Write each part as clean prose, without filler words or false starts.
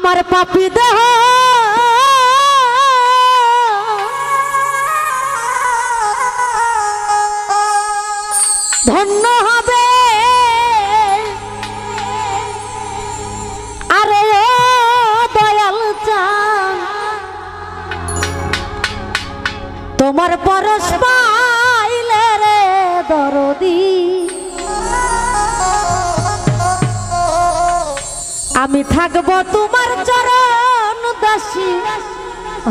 আমার পাপী দেহ ধন্য হবে আরে ও দয়াল চাঁদ তোমার পরশ পাইলে রে দরদি আমি থাকবো তোমার চরণ দাসী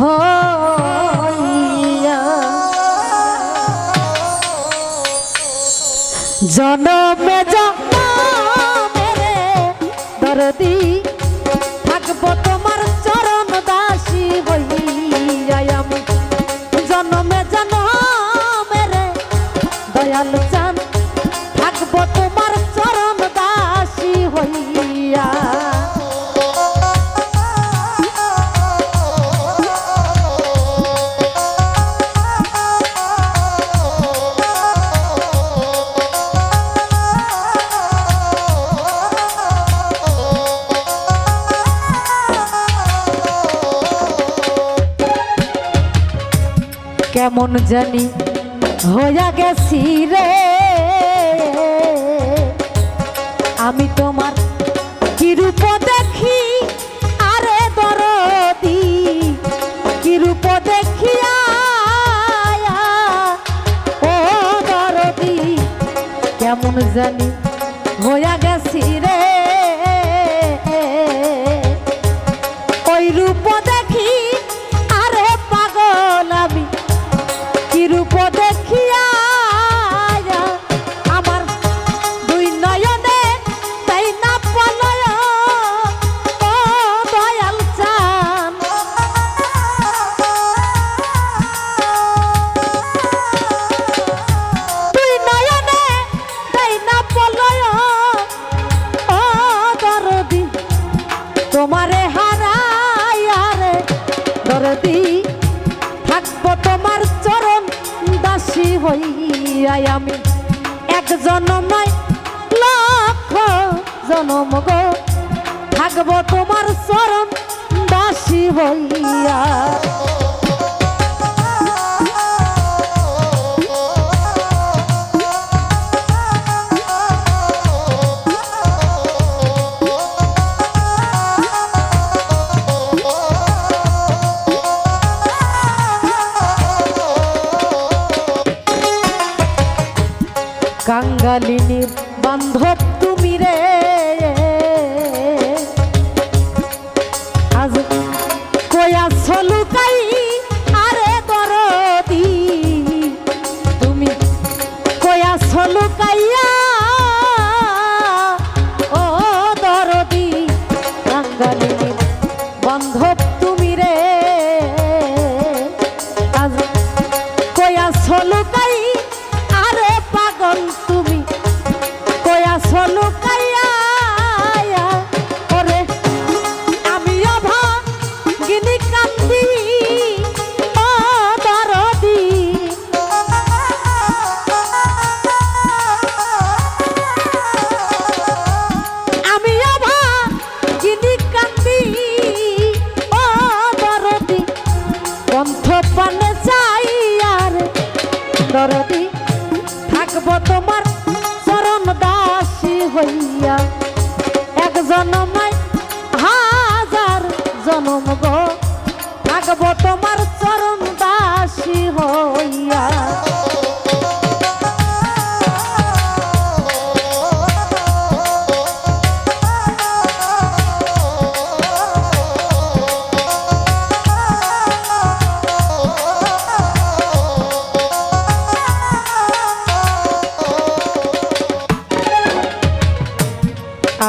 হইয়া জনমে জনমে রে দরদি থাকবো তোমার চরণ দাসী হইয়া আমি জনমে জনমে রে দয়াল চাঁদ থাকবো তোমার চরণ দাসী হইয়া কেমন জানি হইয়া গেছি রে আমি তোমার কি রূপ দেখি আরে দরদি কি রূপ দেখিয়া ও দরদি কেমন জানি হইয়া গেছি রে ওই রূপ দেখি আরে পাগল আমি কি রূপ দেখিয়া আমার দুই নয়নে তাই না পলয় ও দয়াল চাঁদ দুই নয়নে তাই না পলয় ও দরদি তোমারে হারাইয়া রে দরদি থাকবো তোমার চরণ দাসী হইয়া আমি এক জনমায় লক্ষ জনম গো থাকবো তোমার চরণ দাসী হইয়া কাঙ্গালিনীর বান্ধব তুমি রে আজ কয়া ছলুকাই আরে দরদি তুমি কয়া ছলুকাইয়া ও দরদি কাঙ্গালিনীর বান্ধব তুমি রে আজ কয়া ছলুকাই আরে পাগল তুমি কয়া ছলুকাইয়া ওরে আমি অভাগিনী কান্দি ও দরদি আমি অভাগিনী কান্দি ও দরদি কণ্ঠ পানে চাই আর দরদি থাকবো তোমার চরণ দাসী হইয়া এক জনমায় হাজার জনম গো থাকবো তোমার চরণ দাসী হইয়া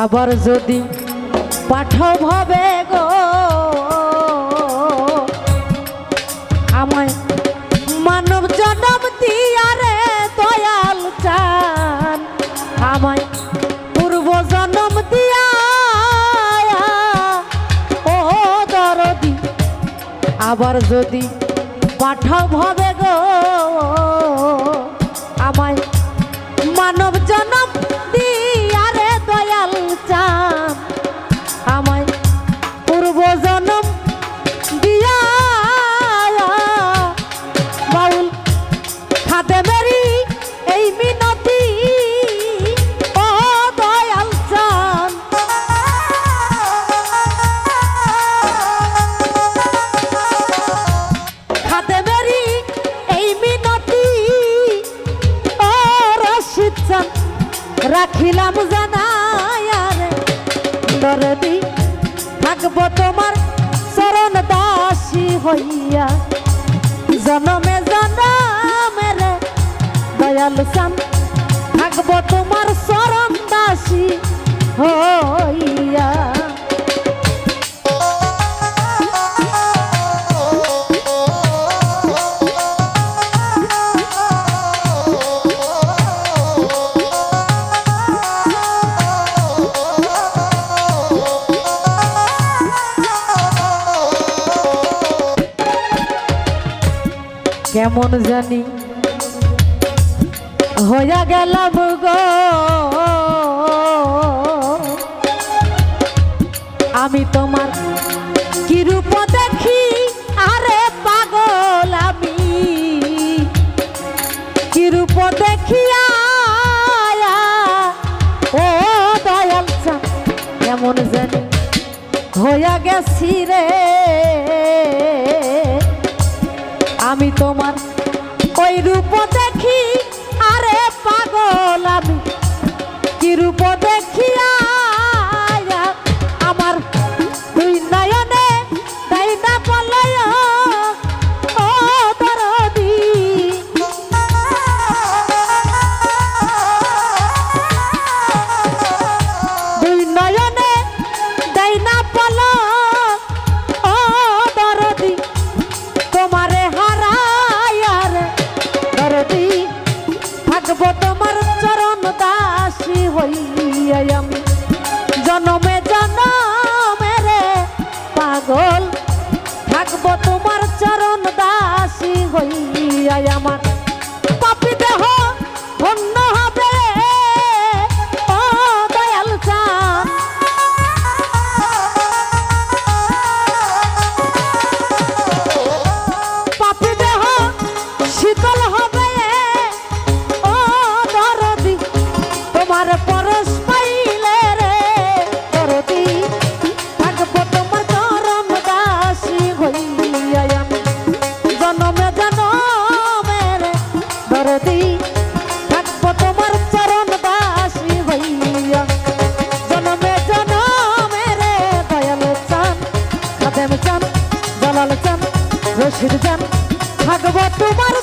আবার যদি পাঠাও ভাবে গো আমায় মানব জনম দিয়া রে দয়াল চাঁদ আমায় পূর্ব জনম দিয়া ও দরদি আবার যদি পাঠাও ভাবে গো আমায় মানব জনম দিয়া রে দয়াল চাঁদ আমায় পূর্ব রাখিলাম জানায়ারে দরদি থাকবো তোমার চরণ দাসী হইয়া জনমে জনমে রে দয়াল চান থাকবো তোমার চরণ দাসী হইয়া। কেমন জানি হইয়া গেলাম গো আমি তোমার কি রূপ দেখি আরে পাগল আমি কি রূপ দেখিয়া ও দয়াল চান কেমন জানি হইয়া গেছি রে আমি তোমার ওই রূপ দেখি আরে পাগল আমি কি রূপ দেখিয়া আমার দুই নয়নে তাই না পলয় ও দরদি দুই নয়নে তাই না পলয় ও দরদি তোমারে থাকবো তোমার চরণ দাসী হইয়া আমি জনমে জনমে রে পাগল থাকবো তোমার চরণ দাসী হইয়া আমার পাপী দেহ ধন্য হবে ও দয়াল চান পাপী দেহ শীতল হবে তোমার পরশ পাইলে রে দরদি থাকবো তোমার চরণ দাসী হইয়া আমি জনমে জনমে রে দরদি থাকবো তোমার চরণ দাসী হইয়া জনমে জনমে রে দয়াল চান খাদেম চান জালাল চান রশিদ চান থাকবো তোমার